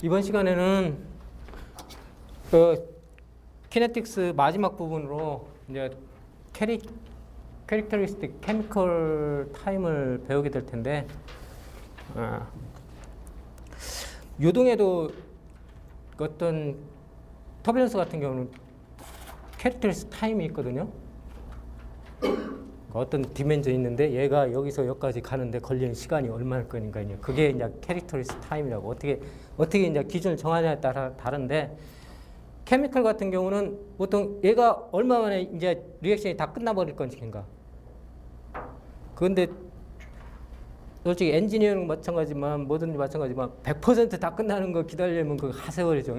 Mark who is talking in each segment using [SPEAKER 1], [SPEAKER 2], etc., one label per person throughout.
[SPEAKER 1] 이번 시간에는 그 키네틱스 마지막 부분으로 이제 캐릭터리스틱 케미컬 타임을 배우게 될 텐데, 유동에도 어떤 터뷸런스 같은 경우는 캐릭터리스틱 타임이 있거든요. 어떤 디멘전이 있는데 얘가 여기서 여기까지 가는데 걸리는 시간이 얼마일 거니까요. 그게 이제 캐릭터리스틱 타임이라고 어떻게 이제 기준을 정하냐에 따라 다른데, 케미컬 같은 경우는 보통 얘가 얼마 만에 이제 리액션이 다 끝나버릴 건지인가. 그런데 솔직히 엔지니어링 마찬가지지만 뭐든지 마찬가지지만 100% 다 끝나는 거 기다리려면 그 하세월이죠.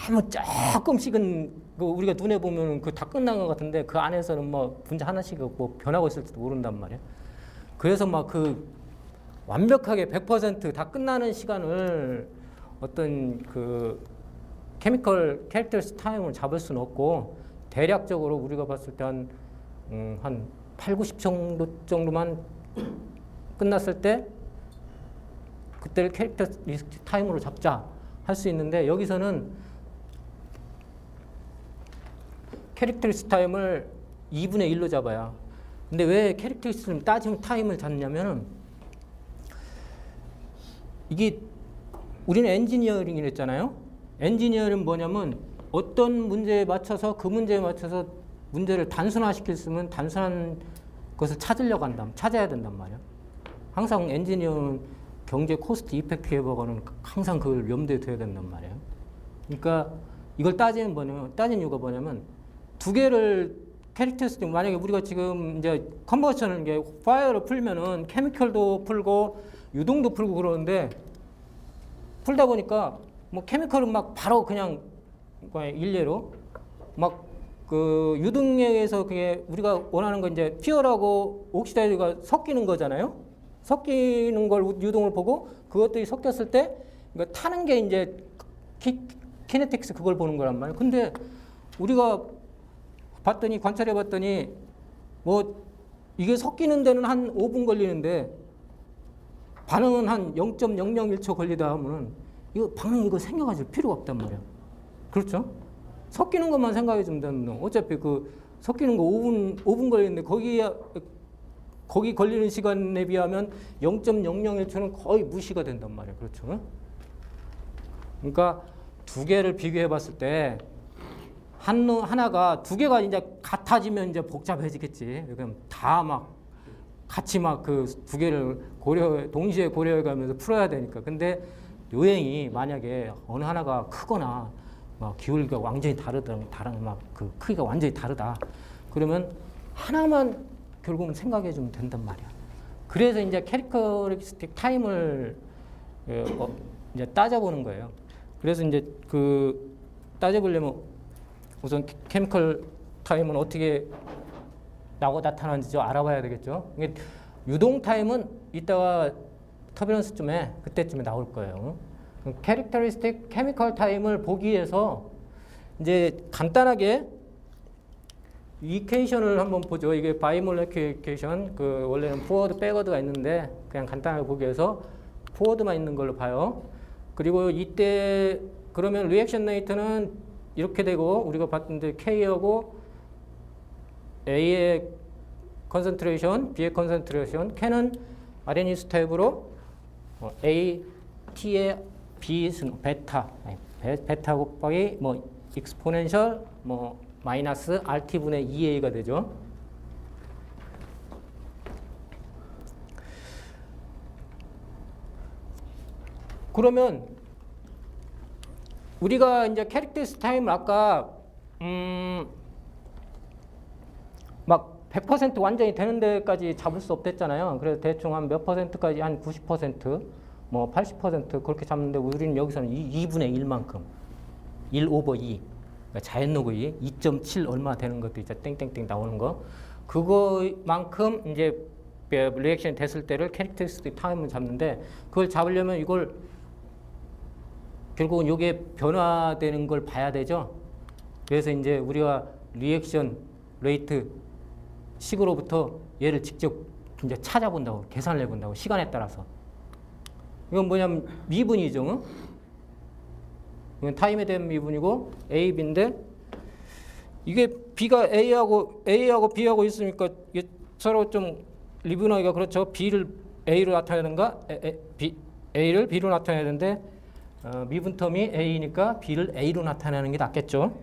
[SPEAKER 1] 아무 조금씩은 우리가 눈에 보면 그 다 끝난 것 같은데 그 안에서는 뭐 분자 하나씩 뭐 변하고 있을지도 모른단 말이에요. 그래서 막 그 완벽하게 100% 다 끝나는 시간을 어떤 그 케미컬 캐릭터리스틱 타임을 잡을 수는 없고, 대략적으로 우리가 봤을 때 한 8, 90 정도만 끝났을 때 그때를 캐릭터리스틱 타임으로 잡자 할 수 있는데, 여기서는 캐릭터리스틱 타임을 2분의 1로 잡아야. 근데 왜 캐릭터리스틱 타임을 잡냐면은, 이게 우리는 엔지니어링을 했잖아요. 엔지니어링은 뭐냐면 어떤 문제에 맞춰서 그 문제에 맞춰서 문제를 단순화시킬 수 있으면 단순한 것을 찾아야 된단 말이야. 항상 엔지니어는 경제 코스트 이펙트 해보고는 항상 그걸 염두에 둬야 된단 말이에요. 그러니까 이걸 따지는 이유가 뭐냐면, 두 개를 캐릭터리스틱, 만약에 우리가 지금 이제 컨버션을 이게 파이어를 풀면은 케미컬도 풀고 유동도 풀고 그러는데, 풀다 보니까 뭐 케미컬은 막 바로 그냥 일례로 막 그 유동에서 그게 우리가 원하는 건 이제 퓨어라고 옥시다이드가 섞이는 거잖아요. 섞이는 걸 유동을 보고 그것들이 섞였을 때 그러니까 타는 게 이제 키네틱스 그걸 보는 거란 말이에요. 근데 우리가 관찰해 봤더니 뭐 이게 섞이는 데는 한 5분 걸리는데 반응은 한 0.001초 걸리다 하면은 이거 생각하실 필요가 없단 말이에요. 그렇죠? 섞이는 것만 생각해 주면 되는 거. 어차피 그 섞이는 거 5분 걸리는데 거기 걸리는 시간에 비하면 0.001초는 거의 무시가 된단 말이에요. 그렇죠? 그러니까 두 개를 비교해 봤을 때 하나가 두 개가 이제 같아지면 이제 복잡해지겠지. 그럼 다 막 같이 막 그 두 개를 동시에 고려해 가면서 풀어야 되니까. 근데 요행이 만약에 어느 하나가 크거나 막 기울기가 완전히 막 그 크기가 완전히 다르다. 그러면 하나만 결국은 생각해 주면 된단 말이야. 그래서 이제 캐릭터리스틱 타임을 이제 따져보는 거예요. 그래서 이제 그 따져보려면 우선 케미컬 타임은 어떻게 나타나는지 알아봐야 되겠죠. 유동 타임은 이따가 터뷸런스쯤에 그때쯤에 나올 거예요. 캐릭터리스틱 케미컬 타임을 보기 위해서 이제 간단하게 이퀘이션을 한번 보죠. 이게 바이몰레큘 이퀘이션, 그 원래는 포워드 백워드가 있는데 그냥 간단하게 보기 위해서 포워드만 있는 걸로 봐요. 그리고 이때 그러면 리액션 레이트는 이렇게 되고, 우리가 봤는데 K하고 A의 컨센트레이션, B의 컨센트레이션, K는 RNA 스텝으로 A, T의 B승, 베타 곱하기 뭐 익스포넨셜 뭐 마이너스 RT분의 2A가 되죠. 그러면 우리가 이제 캐릭터리스틱 타임을 아까 막 100% 완전히 되는 데까지 잡을 수 없댔잖아요. 그래서 대충 한 몇 퍼센트까지, 한 90%, 뭐 80% 그렇게 잡는데, 우리는 여기서는 2분의 1만큼, 1 오버 2, 그러니까 자연로그 2.7 얼마 되는 것도 이제 땡땡땡 나오는 거, 그거만큼 이제 리액션이 됐을 때를 캐릭터리스틱 타임을 잡는데, 그걸 잡으려면 이걸 결국은 이게 변화되는 걸 봐야 되죠. 그래서 이제 우리가 리액션 레이트 식으로부터 얘를 직접 이제 찾아본다고, 계산을 해본다고, 시간에 따라서. 이건 뭐냐면 미분이죠. 응? 이건 타임에 대한 미분이고 A, B인데 이게 B가 A하고 B하고 있으니까 이게 서로 좀 리분하기가 그렇죠. B를 A로 나타내는가 A를 B로 나타내야 되는데 미분 텀이 A니까 B를 A로 나타내는 게 낫겠죠.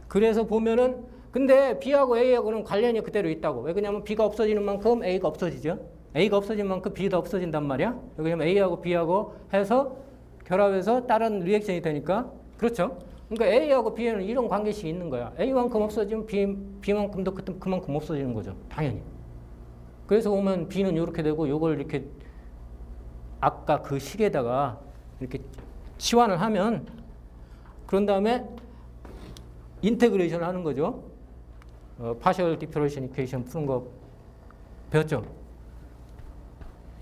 [SPEAKER 1] 그래서 보면은 근데 B하고 A하고는 관련이 그대로 있다고. 왜 그러냐면 B가 없어지는 만큼 A가 없어지죠. A가 없어진 만큼 B도 없어진단 말이야. 왜냐면 A하고 B하고 해서 결합해서 다른 리액션이 되니까. 그렇죠. 그러니까 A하고 B에는 이런 관계식이 있는 거야. A만큼 없어지면 B만큼도 그만큼 없어지는 거죠. 당연히. 그래서 보면 B는 이렇게 되고 요걸 이렇게 아까 그 식에다가 이렇게 치환을 하면 그런 다음에 인테그레이션을 하는 거죠. 파셜 디퍼런셜 이퀘이션 푸는 거 배웠죠?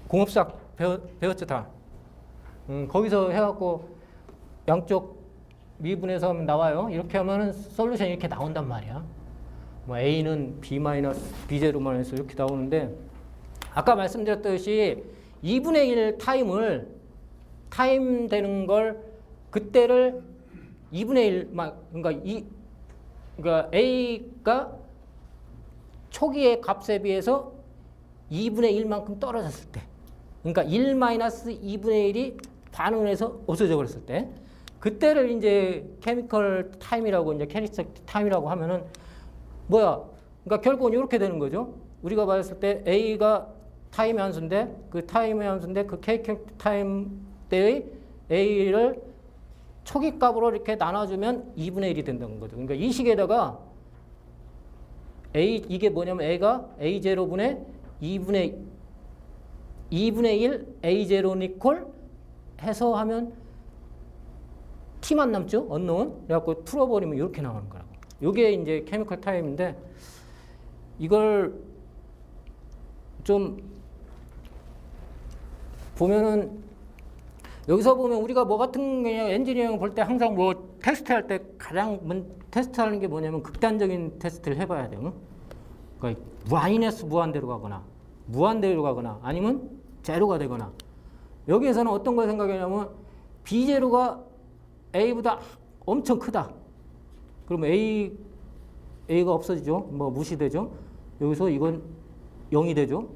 [SPEAKER 1] 공업학 배웠죠 다. 거기서 해갖고 양쪽 미분해서 하면 나와요. 이렇게 하면은 솔루션이 이렇게 나온단 말이야. 뭐 A는 B-B0-1 이렇게 나오는데 아까 말씀드렸듯이 2분의 1 타임 되는 걸 그때를 2분의 1 그러니까 A가 초기의 값에 비해서 2분의 1만큼 떨어졌을 때 그러니까 1-2분의 1이 반응을 해서 없어져 버렸을 때 그때를 이제 케미컬 타임이라고 이제 캐릭터스틱 타임이라고 하면은 뭐야? 그러니까 결국은 이렇게 되는 거죠. 우리가 봤을 때 A가 타임의 함수인데 그 타임의 함수인데 그 케이크 타임 때의 A를 초기 값으로 이렇게 나눠주면 2분의 1이 된다는 거죠. 그러니까 이 식에다가 이게 뭐냐면 A가 A0분의 2분의 1 A0 니콜 해서 하면 T만 남죠? 언노운. 그래갖고 풀어버리면 이렇게 나오는 거라고. 이게 이제 케미컬 타임인데 이걸 좀 보면은 여기서 보면 우리가 뭐 같은 그냥 엔지니어링 볼 때 항상 뭐 테스트할 때 가장 테스트하는 게 뭐냐면 극단적인 테스트를 해봐야 돼요. 그러니까 마이너스 무한대로 가거나 아니면 제로가 되거나 여기에서는 어떤 걸 생각하냐면 B0가 A보다 엄청 크다. 그러면 A가 없어지죠. 뭐 무시되죠. 여기서 이건 0이 되죠.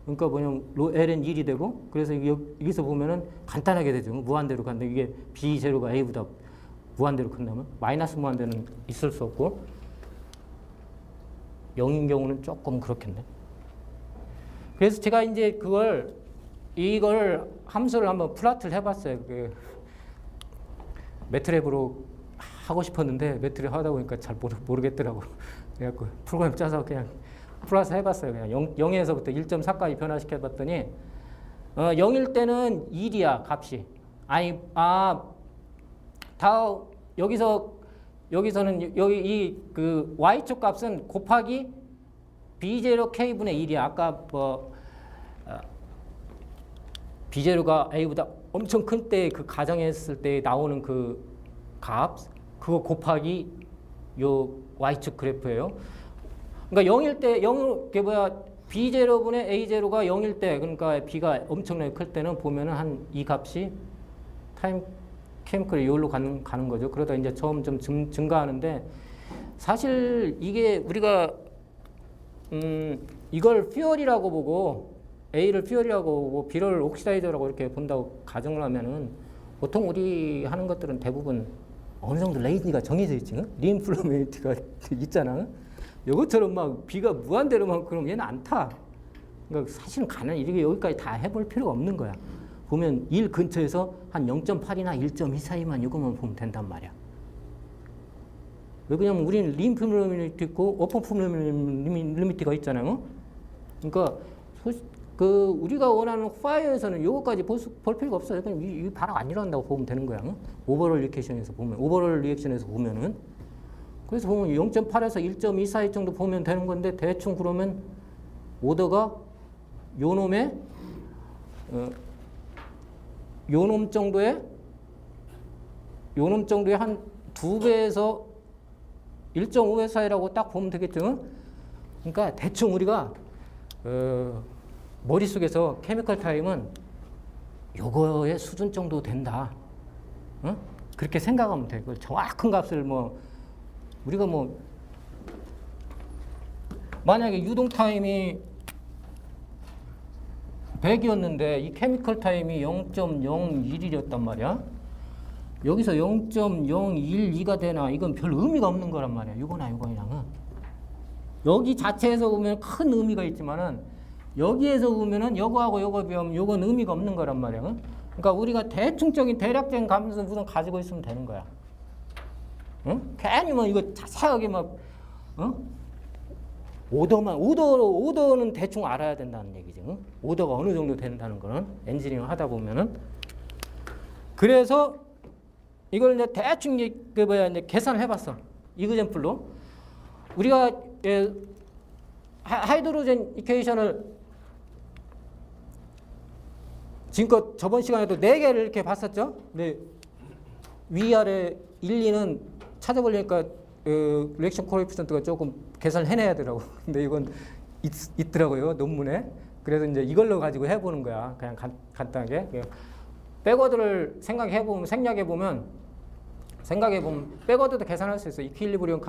[SPEAKER 1] 그러니까 뭐냐면 L은 1이 되고 그래서 여기서 보면은 간단하게 되죠. 무한대로 간다. 이게 B0가 A보다 무한대로 큰다면 마이너스 무한대는 있을 수 없고 0인 경우는 조금 그렇겠네. 그래서 제가 이제 이걸 함수를 한번 플라트를 해봤어요. 매트랩으로 하고 싶었는데 매트랩 하다 보니까 잘 모르겠더라고. 그래갖고 프로그램 짜서 그냥 플러스 해봤어요. 그냥 0에서부터 1.4까지 변화시켜봤더니 0일 때는 1이야 값이. 여기서는 여기 그 y축 값은 곱하기 B0K분의 1이야. 아까 B0가 A보다 엄청 큰 때 그 가정했을 때 나오는 그 값, 그거 곱하기 요 y축 그래프예요. 그러니까 0일 때, B0분의 A0가 0일 때, 그러니까 B가 엄청나게 클 때는 보면은 한 이 값이 타임 케미컬이 여기로 가는 거죠. 그러다 이제 점점 증가하는데 사실 이게 우리가 이걸 퓨얼이라고 보고 A를 퓨얼이라고 보고 B를 옥시다이저라고 이렇게 본다고 가정을 하면은 보통 우리 하는 것들은 대부분 어느 정도 레인지가 정해져 있지. 리인플로메이트가 있잖아. 이것처럼 막 B가 무한대로만 그러면 얘는 안 타. 그러니까 사실은 이렇게 여기까지 다 해볼 필요가 없는 거야. 보면 1 근처에서 한 0.8이나 1.2 사이만 이거만 보면 된단 말이야. 왜 그러냐면 우리는 리인플로메이트 있고 오픈플로메이트가 있잖아요. 그러니까 우리가 원하는 파이어에서는 이거까지 볼 필요가 없어요. 그냥 이 반응 안 일어난다고 보면 되는 거야. 오버롤 리액션에서 보면은. 그래서 보면 0.8에서 1.2 사이 정도 보면 되는 건데 대충 그러면 오더가 요놈의 요놈 정도의 한 2배에서 1.5배 사이라고 딱 보면 되겠죠. 그러니까 대충 우리가 머릿속에서 케미컬 타임은 요거의 수준 정도 된다. 어? 그렇게 생각하면 돼. 그 정확한 값을 뭐 우리가 뭐 만약에 유동 타임이 100이었는데 이 케미컬 타임이 0.01이었단 말이야. 여기서 0.012가 되나 이건 별 의미가 없는 거란 말이야. 이거나 이거랑은. 여기 자체에서 보면 큰 의미가 있지만은 여기에서 보면은 요거하고 요거 비하면 요건 의미가 없는 거란 말이야. 그러니까 우리가 대충적인 대략적인 감수는 우선 가지고 있으면 되는 거야. 응? 괜히 뭐 이거 자세하게 막 오더는 대충 알아야 된다는 얘기지. 응? 오더가 어느 정도 된다는 거는 엔지니어링 하다 보면은. 그래서 이걸 이제 대충 이제 계산을 해봤어. 이그젠플로 우리가 하이드로젠 이퀘이션을 지금껏 저번 시간에도 4개를 이렇게 봤었죠. 근데 위아래 1, 2는 찾아보려니까 리액션 코에피션트가 조금 계산을 해내야 되더라고. 근데 이건 있더라고요, 논문에. 그래서 이제 이걸로 가지고 해보는 거야. 그냥 간단하게. 백워드를 생각해보면 백워드도 계산할 수 있어. 이퀄리브리엄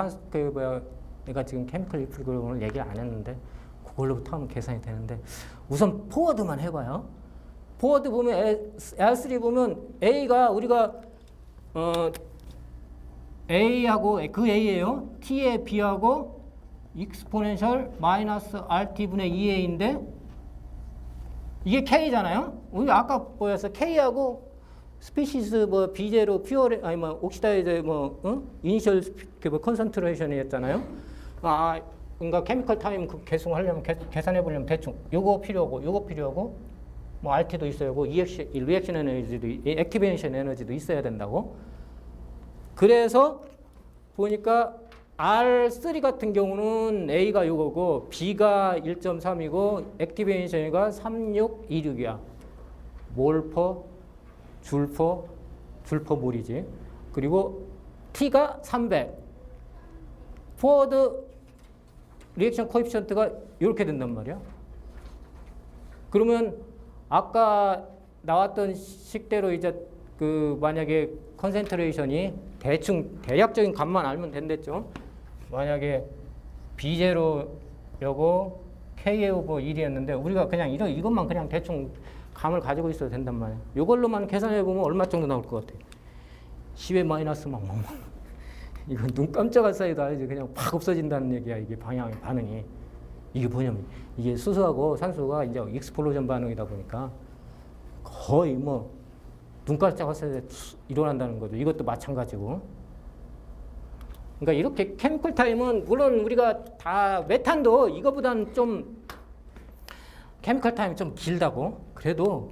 [SPEAKER 1] 내가 지금 케미컬 이퀄리브리엄을 얘기를 안 했는데 그걸로부터 하면 계산이 되는데 우선 포워드만 해봐요. 포워드 보면 R3 보면 A가 우리가 A하고 그 A예요. T에 B하고 익스포넨셜 마이너스 RT분의 2A인데 이게 K잖아요. 우리 아까 보였어. K하고 스피시스 뭐 비제로 퓨어 아니 뭐 옥시다이즈 이니셜 컨센트레이션이었잖아요. 그러니까 케미컬 타임 그 계승하려면 계산해 보려면 대충 요거 필요하고 뭐 RT도 있어야 하고 리액션 에너지도 액티베이션 에너지도 있어야 된다고. 그래서 보니까 R3 같은 경우는 A가 요거고 B가 1.3이고 액티베이션이가 3626이야. 몰퍼 줄퍼 몰이지. 그리고 T가 300. 포워드 리액션 코에피션트가 이렇게 된단 말이야. 그러면 아까 나왔던 식대로 이제 그 만약에 컨센트레이션이 대충 대략적인 값만 알면 된댔죠. 만약에 B0 요거 K 오버 1이었는데 우리가 그냥 이것만 그냥 대충 감을 가지고 있어도 된단 말이야. 이걸로만 계산해 보면 얼마 정도 나올 것 같아? 10의 마이너스 막 이건 눈 깜짝할 사이도 아니지. 그냥 팍 없어진다는 얘기야. 이게 반응이. 이게 뭐냐면 이게 수소하고 산소가 이제 익스플로전 반응이다 보니까 거의 뭐 눈 깜짝할 사이에 일어난다는 거죠. 이것도 마찬가지고. 그러니까 이렇게 케미컬 타임은 물론 우리가 다 메탄도 이거보다는 좀 케미컬 타임이 좀 길다고. 그래도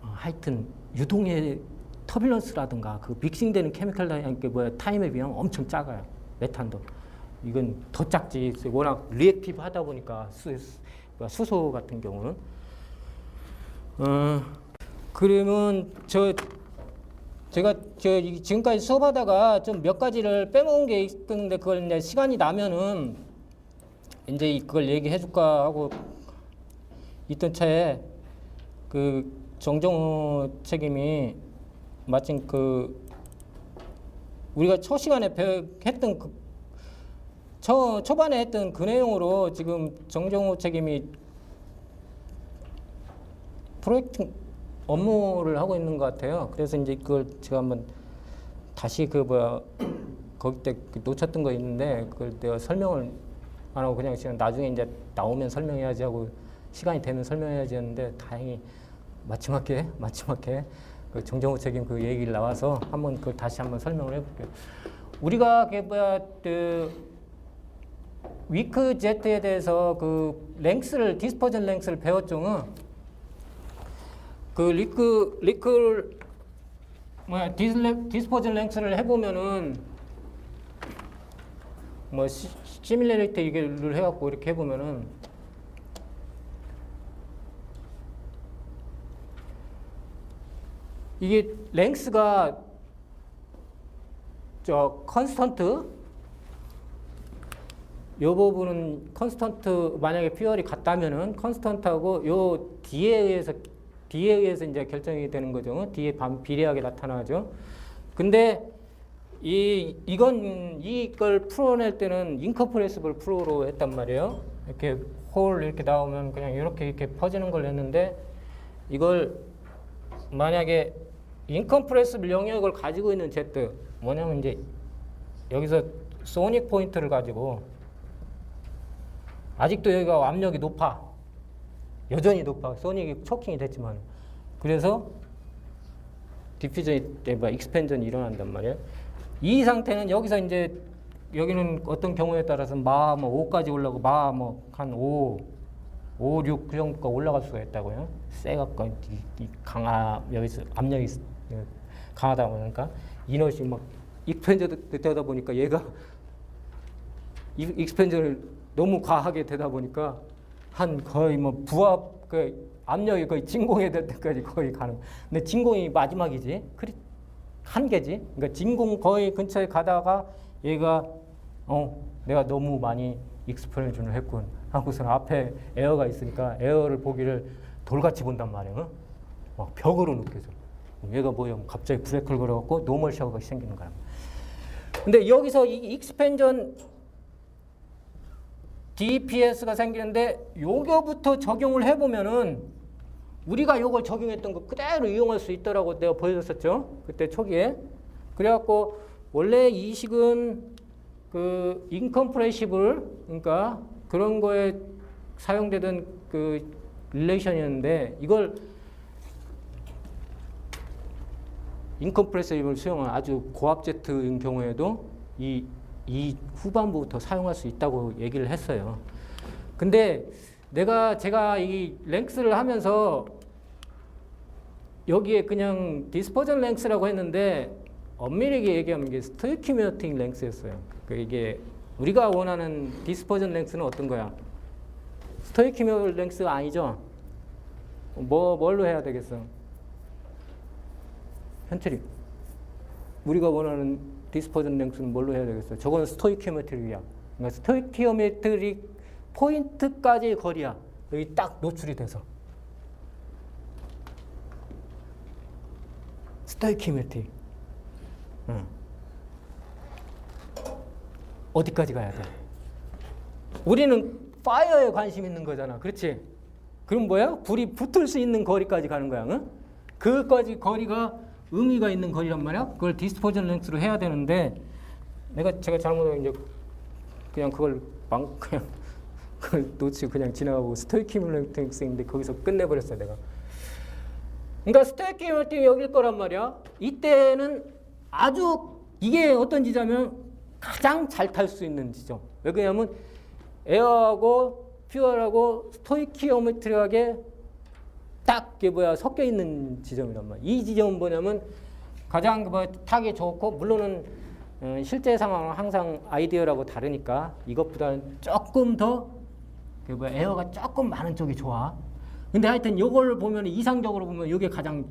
[SPEAKER 1] 하여튼 유동의 터뷸런스라든가 그 믹싱되는 케미컬 타임에 비하면 엄청 작아요. 메탄도. 이건 더 작지. 워낙 리액티브 하다 보니까 수소 같은 경우는. 그러면 제가 지금까지 수업하다가 좀 몇 가지를 빼먹은 게 있는데 그걸 이제 시간이 나면은 이제 그걸 얘기해 줄까 하고 있던 차에 그 정정우 책임이 마침 그 우리가 첫 시간에 했던 그 초반에 했던 그 내용으로 지금 정정우 책임이 프로젝트 업무를 하고 있는 것 같아요. 그래서 이제 그걸 제가 한번 다시 거기 때 놓쳤던 거 있는데 그걸 내가 설명을 안 하고 그냥 지금 나중에 이제 나오면 설명해야지 하고 시간이 되면 설명해야지 했는데 다행히 마지막에 그 정정우 책임 그 얘기를 나와서 한번 그걸 다시 한번 설명을 해볼게요. 우리가 그 위크 제트에 대해서 그 디스퍼전 랭스를 배웠죠. 그 디스퍼전 랭스를 해보면은 뭐 시뮬레이터 이게를 해갖고 이렇게 해보면은 이게 랭스가 컨스턴트 요 부분은 컨스턴트 만약에 퓨얼이 같다면은 컨스턴트하고 요 D에 의해서 D에 의해서 이제 결정이 되는 거죠. D에 비례하게 나타나죠. 근데 이걸 풀어낼 때는 인컴프레시블 프로로 했단 말이에요. 이렇게 홀 이렇게 나오면 그냥 이렇게 퍼지는 걸 했는데 이걸 만약에 인컴프레시블 영역을 가지고 있는 Z 뭐냐면 이제 여기서 소닉 포인트를 가지고 아직도 여기가 압력이 높아. 여전히 높아. 소닉이 초킹이 됐지만. 그래서 디퓨전이, 익스펜전이 일어난단 말이에요. 이 상태는 여기서 이제 여기는 어떤 경우에 따라서 뭐 5까지 올라가고 한 5, 6 그 정도가 올라갈 수가 있다고요. 세갖고 여기서 압력이 강하다 보니까 이너시 막 익스펜전 되다 보니까 얘가 익스펜전을 너무 과하게 되다 보니까 한 거의 뭐 부합 압력이 거의 진공이 될 때까지 거의 가는. 근데 진공이 마지막이지. 한계지. 그러니까 진공 거의 근처에 가다가 얘가 내가 너무 많이 익스펜전을 했군 하고서는 앞에 에어가 있으니까 에어를 보기를 돌같이 본단 말이에요. 막 벽으로 느껴져. 얘가 뭐야? 갑자기 브레이크를 걸어갖고 노멀 샤워가 생기는 거야. 근데 여기서 이 익스펜전 DPS가 생기는데 요거부터 적용을 해보면은 우리가 요걸 적용했던 거 그대로 이용할 수 있더라고 내가 보여줬었죠. 그때 초기에. 그래갖고 원래 이 식은 그 인컴프레시블 그러니까 그런 거에 사용되던 그 릴레이션이었는데 이걸 인컴프레시블 수용한 아주 고압 제트인 경우에도 이 후반부부터 사용할 수 있다고 얘기를 했어요. 근데 제가 이 랭스를 하면서 여기에 그냥 디스퍼전 랭스라고 했는데 엄밀하게 얘기하면 이게 스토이키메틱 랭스였어요. 이게 우리가 원하는 디스퍼전 랭스는 어떤 거야? 스토이키메틱 랭스가 아니죠? 뭘로 해야 되겠어? 현철이 우리가 원하는 디스퍼전 랭스는 뭘로 해야 되겠어? 저건 스토이키오메트릭이야. 그러니까 스토이키오메트릭 포인트까지의 거리야. 여기 딱 노출이 돼서. 스토이키오메트릭. 어디까지 가야 돼? 우리는 파이어에 관심 있는 거잖아. 그렇지? 그럼 뭐야? 불이 붙을 수 있는 거리까지 가는 거야. 응? 그까지 거리가 의미가 있는 거리란 말이야. 그걸 디스퍼전 랭스로 해야 되는데 제가 잘못하면 이제 그냥 그걸 놓치고 그냥 지나가고 스토이키오메트릭 랭스인데 거기서 끝내버렸어요 내가. 그러니까 스토이키오메트릭이 여길 거란 말이야. 이때는 아주 이게 어떤 지점이면 가장 잘 탈 수 있는 지점. 왜냐하면 에어하고 퓨얼하고 스토이키오메트릭하게 딱 섞여 있는 지점이란 말이야. 이 지점은 뭐냐면 가장 타기 좋고 물론은 실제 상황은 항상 아이디어라고 다르니까 이것보다는 조금 더 에어가 조금 많은 쪽이 좋아. 근데 하여튼 이걸 보면 이상적으로 보면 이게 가장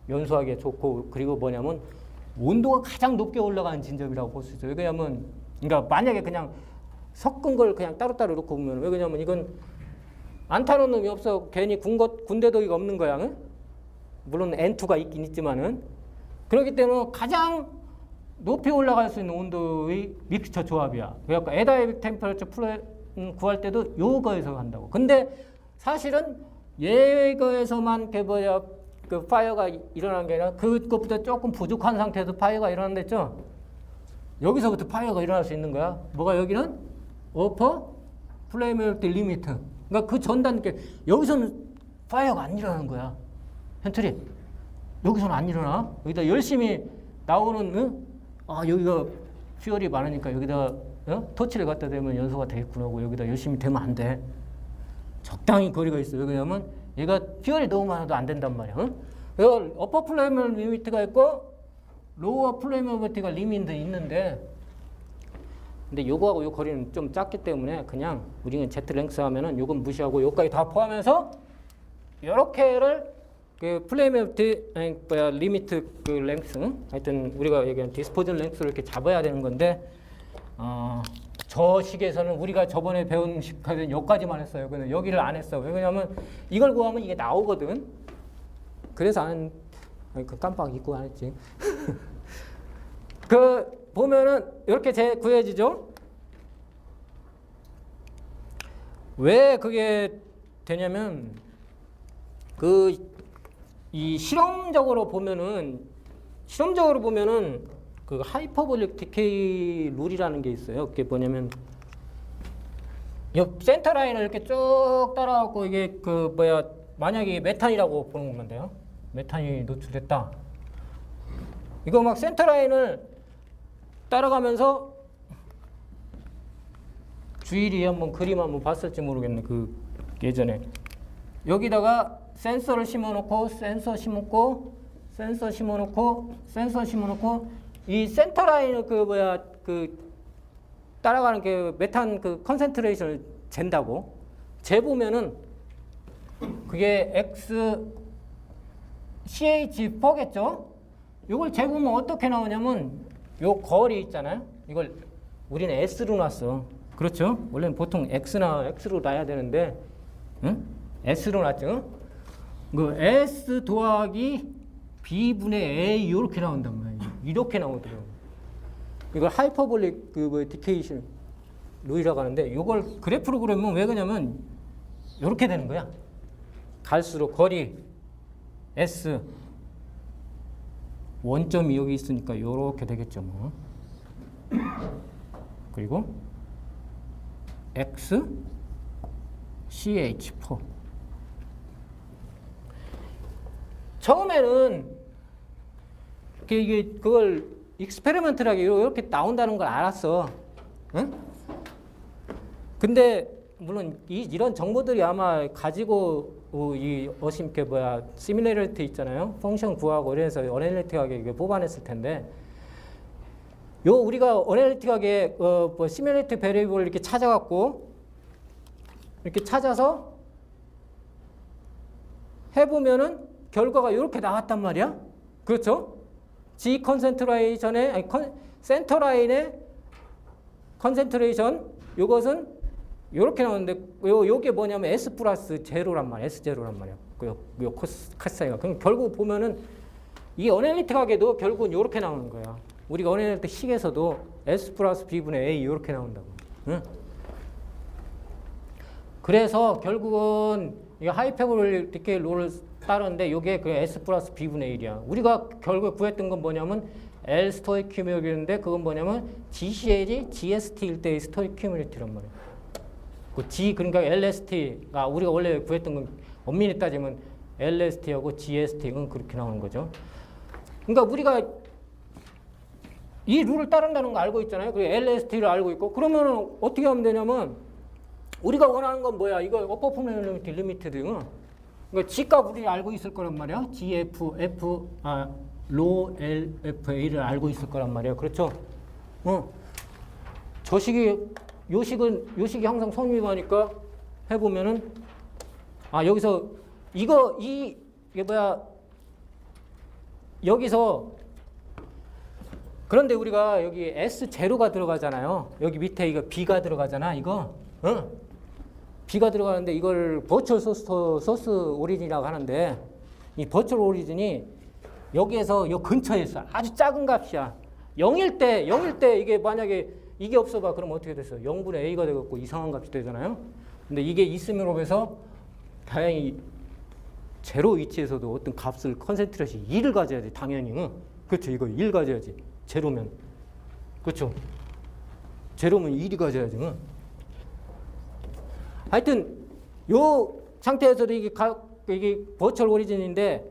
[SPEAKER 1] 연소하게 좋고 그리고 뭐냐면 온도가 가장 높게 올라가는 지점이라고 볼 수 있어요. 왜냐면 그러니까 만약에 그냥 섞은 걸 그냥 따로따로 놓고 보면 왜냐면 이건 안 타는 놈이 없어. 괜히 군대더기가 없는 거야. 응? 물론 N2가 있긴 있지만은 그렇기 때문에 가장 높이 올라갈 수 있는 온도의 믹스처 조합이야. 그러니까 에다이빅 템퍼레처 구할 때도 요거에서 한다고. 근데 사실은 얘거에서만 그 파이어가 일어나는 게 아니라 그것보다 조금 부족한 상태에서 파이어가 일어난댔죠. 여기서부터 파이어가 일어날 수 있는 거야. 뭐가 여기는 어퍼 플레이메이트 리미트. 그러니까 그 전 단계 여기서는 파이어가 안 일어나는 거야. 현철이 여기서는 안 일어나. 여기다 열심히 나오는 여기가 퓨얼이 많으니까 여기다 토치를 갖다 대면 연소가 되겠구나 하고 여기다 열심히 대면 안 돼. 적당히 거리가 있어요. 왜냐면 얘가 퓨얼이 너무 많아도 안 된단 말이야. 그래서 어퍼 플레이메이트 리미트가 있고 로어 플레이메이트가 리미트 있는데 근데 요거하고 요 거리는 좀 작기 때문에 그냥 우리는 Z 랭스 하면은 요건 무시하고 요까지 다 포함해서 요렇게를 그 플레이메이트 리미트 그 랭스 하여튼 우리가 얘기한 디스포전 랭스를 이렇게 잡아야 되는 건데 저 식에서는 우리가 저번에 배운 식까지 여기까지만 했어요. 근데 여기를 안 했어. 왜냐면 이걸 구하면 이게 나오거든. 그래서 그 깜빡 잊고 안 했지. 그 보면은 이렇게 구해지죠. 왜 그게 되냐면 이 실험적으로 보면은 그 하이퍼볼릭 디케이 룰이라는 게 있어요. 그게 뭐냐면 이 센터 라인을 이렇게 쭉 따라가고 이게 만약에 메탄이라고 보는 건데요. 메탄이 노출됐다. 이거 막 센터 라인을 따라가면서 주일이 한번 그림 한번 봤을지 모르겠네. 그 예전에 여기다가 센서를 심어놓고 센서 심어놓고 이 센터 라인을 따라가는 그 메탄 그 컨센트레이션을 잰다고 재보면은 그게 CH4겠죠? 이걸 재보면 어떻게 나오냐면 요 거리 있잖아요. 이걸 우리는 S로 놨어. 그렇죠? 원래는 보통 X로 놔야 되는데, 응? S로 놨죠? 그 S 더하기 B분의 A 이렇게 나온단 말이에요. 이렇게 나오더라고요. 이걸 하이퍼볼릭 디케이션 룰이라고 하는데, 이걸 그래프로 그리면 왜 그러냐면 이렇게 되는 거야. 갈수록 거리 S 원점이 여기 있으니까 이렇게 되겠죠, 뭐. 그리고 X CH4. 처음에는 그걸 익스페리먼트하게 이렇게 나온다는 걸 알았어. 응? 근데 물론 이런 정보들이 아마 가지고 시뮬레이터 있잖아요. 펑션 구하고 이래서 어널리틱하게 이게 뽑아냈을 텐데, 우리가 어널리틱하게 시뮬레이터 베리에이블 이렇게 찾아갖고 이렇게 찾아서 해보면은 결과가 이렇게 나왔단 말이야. 그렇죠? G 컨센트레이션의 센터 라인의 컨센트레이션 이것은 이렇게 나오는데 요게 뭐냐면 S 플러스 제로란 말이야. S 제로란 말이야. 요 카사이가. 그럼 결국 보면은 이 어널리틱하게도 결국은 이렇게 나오는 거야. 우리가 어널리틱 식에서도 S 플러스 B분의 A 이렇게 나온다고. 응? 그래서 결국은 이 하이퍼볼릭 디케이 룰을 따르는데 이게 그 S 플러스 B분의 1이야. 우리가 결국 구했던 건 뭐냐면 L 스토익 큐뮬이었는데 그건 뭐냐면 GCL이 GST일 때의 스토익 큐뮬리티란 말이야. 그 G 그러니까 LST가 우리가 원래 구했던 건 엄밀히 따지면 LST하고 GST는 그렇게 나오는 거죠. 그러니까 우리가 이 룰을 따른다는 거 알고 있잖아요. 그리고 LST를 알고 있고 그러면 어떻게 하면 되냐면 우리가 원하는 건 뭐야? 이거 어퍼 포뮬 리미티드. 그러니까 G값 우리 알고 있을 거란 말이야. 로 LFA를 알고 있을 거란 말이야. 그렇죠? 요식이 항상 성립하니까 해보면은 여기서 이게 뭐야? 여기서 그런데 우리가 여기 S0가 들어가잖아요. 여기 밑에 이거 B가 들어가잖아. 이거. B가 들어가는데 이걸 버추얼 소스 오리진이라고 하는데 이 버추얼 오리진이 여기에서 요 근처에 있어. 아주 작은 값이야. 0일 때 이게 만약에 이게 없어봐. 그럼 어떻게 됐어? 0분의 A가 되겠고 이상한 값이 되잖아요. 근데 이게 있음으로 해서 다행히 제로 위치에서도 어떤 값을 컨센트레이션 2를 가져야지. 당연히. 그렇죠. 이거 1 가져야지. 제로면. 그렇죠. 제로면 1이 가져야지. 하여튼 요 상태에서도 이게 버추얼 오리진인데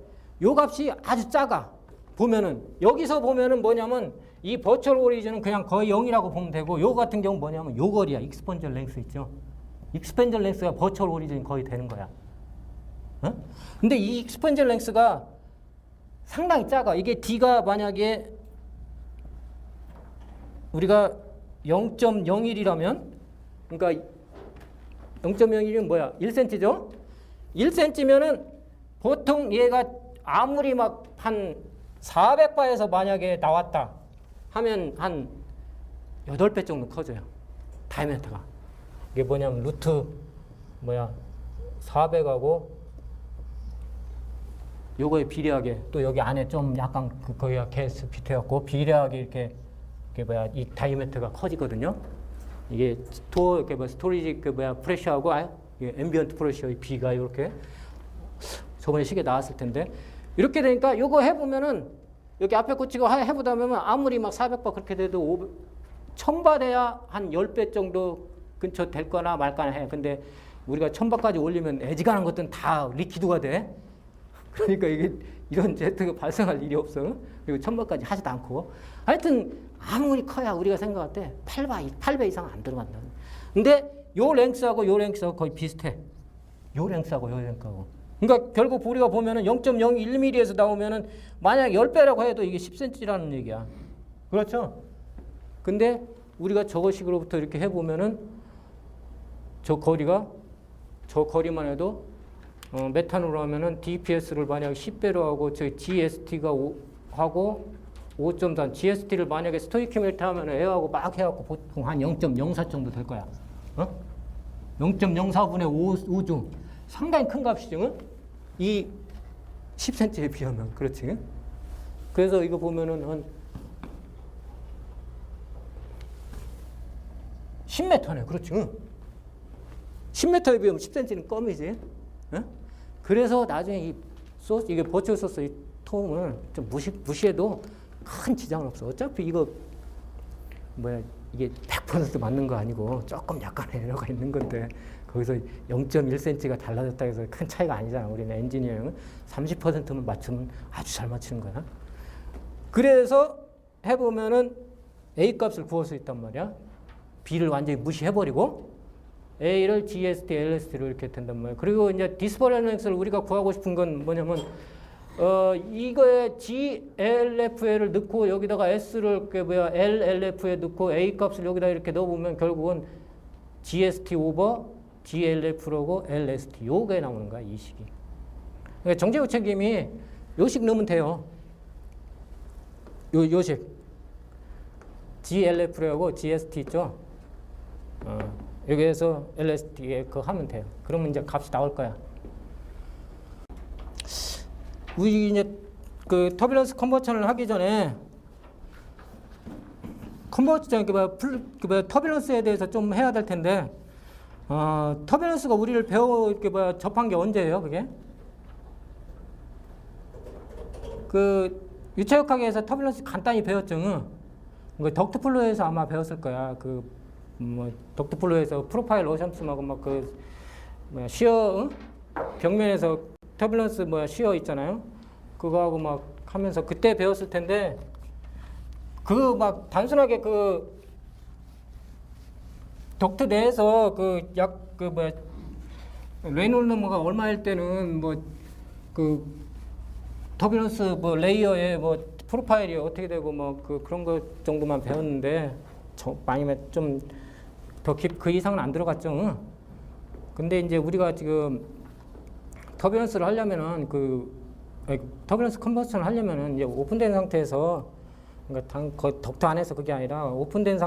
[SPEAKER 1] 요 값이 아주 작아. 보면은 여기서 보면은 뭐냐면 이 버추얼 오리진은 그냥 거의 0이라고 보면 되고 요 같은 경우 뭐냐면 요 거리야. 익스펀셜 랭스 있죠. 익스펀셜 랭스가 버추얼 오리진이 거의 되는 거야. 근데 이 익스펀셜 랭스가 상당히 작아. 이게 D가 만약에 우리가 0.01이라면 그러니까 0.01은 뭐야? 1cm죠? 1cm면은 보통 얘가 아무리 막 한 400바에서 만약에 나왔다 하면 한 8배 정도 커져요. 다이아미터가. 이게 뭐냐면 루트 400하고 요거에 비례하게 또 여기 안에 좀 약간 거기가 게스 피트해갖고 비례하게 이렇게 이 다이아미터가 커지거든요. 이게 스토리지 프레셔하고 앰비언트 프레셔의 비가 이렇게 저번에 시계 나왔을 텐데 이렇게 되니까 요거 해보면은 여기 앞에 꽂히고 해보다 보면 아무리 막 400바 그렇게 돼도 1000바 돼야 한 10배 정도 근처 될 거나 말거나 해. 근데 우리가 1000바까지 올리면 애지간한 것들은 다 리퀴드가 돼. 그러니까 이게 이런 제트가 발생할 일이 없어. 그리고 1000바까지 하지도 않고. 하여튼 아무리 커야 우리가 생각할 때 8배 이상 안 들어간다. 근데 요 랭스하고 요 랭스하고 거의 비슷해. 요 랭스하고 요 랭스하고. 그러니까 결국 우리가 보면은 0.01mm에서 나오면은 만약 10배라고 해도 이게 10cm라는 얘기야. 그렇죠? 근데 우리가 저거식으로부터 이렇게 해보면은 저 거리만 해도 메탄으로 하면은 DPS를 만약에 10배로 하고 저희 GST가 하고 5.3 GST를 만약에 스토이키오메트리 하면은 애하고 막 해갖고 보통 한 0.04 정도 될 거야. 0.04분의 5중 상당히 큰 값이죠. 이 10cm에 비하면 그렇지. 그래서 이거 보면은 한 10m네. 그렇지. 10m에 비하면 10cm는 껌이지. 그래서 나중에 이게 버추얼 소스 이 톰을 좀 무시해도 큰 지장은 없어. 어차피 이거 이게 100% 맞는 거 아니고 조금 약간의 에러가 있는 건데 거기서 0.1cm가 달라졌다 해서 큰 차이가 아니잖아. 우리는 엔지니어링은 30%만 맞추면 아주 잘 맞추는 거야. 그래서 해보면은 A 값을 구할 수 있단 말이야. B를 완전히 무시해버리고 A를 GST, LST로 이렇게 된단 말이야. 그리고 이제 디스퍼런스를 우리가 구하고 싶은 건 뭐냐면 이거에 GLF를 넣고 여기다가 S를 LLF에 넣고 A 값을 여기다 이렇게 넣어보면 결국은 GST 오버 GLF라고 LST 요게 나오는 거야. 이 식이. 그러니까 정제후 책임이 요식 넣으면 돼요. 요식 GLF라고 GST 있죠. 여기에서 LST에 그거 하면 돼요. 그러면 이제 값이 나올 거야. 우리 이제 그 터뷸런스 컨버전을 하기 전에 터뷸런스에 대해서 좀 해야 될 텐데 터뷸런스가 우리를 접한 게 언제예요? 그게? 그 유체역학에서 터뷸런스 간단히 배웠죠. 덕트플로에서 아마 배웠을 거야. 덕트플로에서 프로파일 오션스하고 막 시어 벽면에서 터뷸런스 시어 있잖아요. 그거하고 막 하면서 그때 배웠을 텐데 단순하게 덕트 내에서 레이놀드 넘버가 얼마일 때는 터뷸런스 레이어에 프로파일이 어떻게 되고 그런 것 정도만 배웠는데 아니면 좀 더 그 이상은 안 들어갔죠. 근데 이제 우리가 지금 터뷸런스를 하려면은 터뷸런스 컨버전을 하려면은 이제 오픈된 상태에서 그러니까 덕트 안에서 그게 아니라 오픈된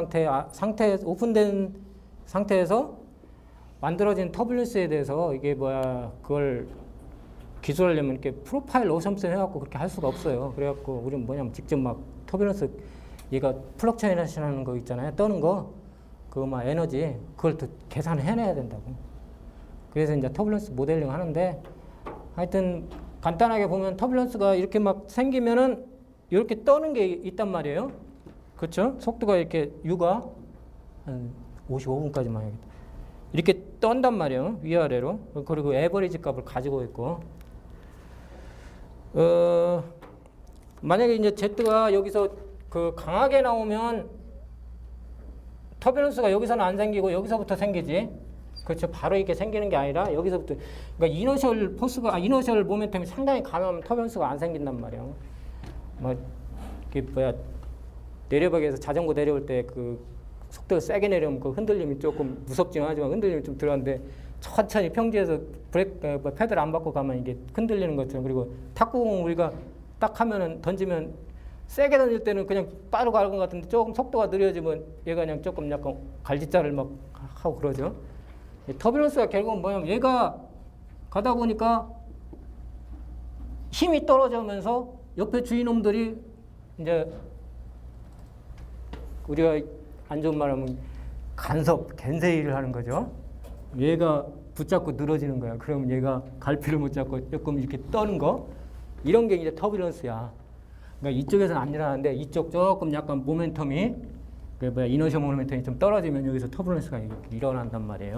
[SPEAKER 1] 상태에서 만들어진 터뷸런스에 대해서 이게 그걸 기술하려면 이렇게 프로파일 어셈션 해갖고 그렇게 할 수가 없어요. 그래갖고 우리는 뭐냐면 직접 터뷸런스 얘가 플럭처에이션 하는 거 있잖아요. 떠는 거 에너지 그걸 또 계산을 해내야 된다고. 그래서 이제 터뷸런스 모델링 하는데 하여튼 간단하게 보면 터뷸런스가 이렇게 생기면은 이렇게 떠는 게 있단 말이에요. 그렇죠? 속도가 이렇게 U가 한 55분까지만 해야겠다. 이렇게 떤단 말이에요. 위아래로. 그리고 에버리지 값을 가지고 있고 만약에 이제 Z가 여기서 강하게 나오면 터뷸런스가 여기서는 안 생기고 여기서부터 생기지. 그렇죠. 바로 이렇게 생기는 게 아니라 여기서부터. 그러니까 이너셜 이너셜 모멘텀이 상당히 강하면 터뷸런스가 안 생긴단 말이에요. 내려박에서 자전거 내려올 때 속도가 세게 내려오면 흔들림이 조금 무섭지는 하지만 흔들림이 좀 들어가는데 천천히 평지에서 페달 안 받고 가면 이게 흔들리는 것처럼. 그리고 탁구공 우리가 딱 하면은 던지면 세게 던질 때는 그냥 빠르고 갈 것 같은데 조금 속도가 느려지면 얘가 그냥 조금 약간 갈짓자를 하고 그러죠. 터뷸런스가 결국은 뭐냐면 얘가 가다 보니까 힘이 떨어지면서 옆에 주인놈들이 이제 우리가 안 좋은 말 하면 간섭, 겐세이를 하는 거죠. 얘가 붙잡고 늘어지는 거야. 그러면 얘가 갈피를 못 잡고 조금 이렇게 떠는 거. 이런 게 이제 터뷸런스야. 그러니까 이쪽에서는 안 일어나는데 이쪽 조금 약간 모멘텀이 이너셔 모멘텀이 좀 떨어지면 여기서 터뷸런스가 일어난단 말이에요.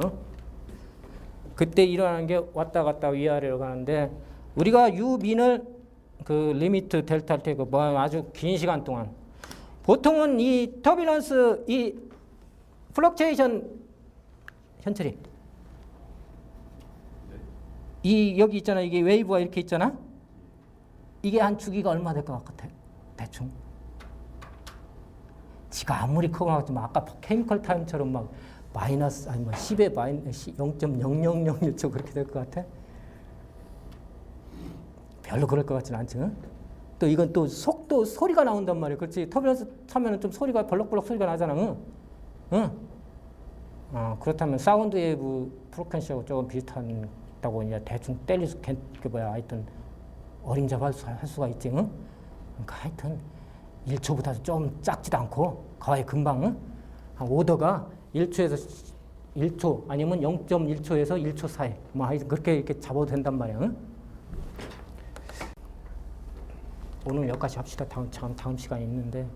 [SPEAKER 1] 그때 일어나는 게 왔다 갔다 위아래로 가는데 우리가 유민을 그 리미트 델타 T 뭐 아주 긴 시간 동안 보통은 이 터뷸런스 이 플럭체이션 현철이 이 여기 있잖아. 이게 웨이브가 이렇게 있잖아. 이게 한 주기가 얼마 될 것 같아? 대충. 지가 아무리 크고 나왔지만 아까 케미컬 타임처럼 막 마이너스 아니 뭐 10에 마이너스 0.0001초 그렇게 될 것 같아? 별로 그럴 것 같지는 않지. 응? 또 이건 또 속도 소리가 나온단 말이야. 그렇지? 터뷸런스 차면은 좀 소리가 벌럭벌럭 소리가 나잖아. 응? 응? 그렇다면 사운드 웨이브 프로켄시하고 조금 비슷하다고 이제 대충 때릴 수, 하여튼 어림잡할 수가 있지. 응? 그러니까 하여튼 1초보다 좀 작지도 않고 거의 금방 응? 한 오더가 1초에서 1초 아니면 0.1초에서 1초 사이 뭐 하여튼 그렇게 이렇게 잡아도 된단 말이야. 응? 오늘 여기까지 합시다. 다음 시간이 있는데.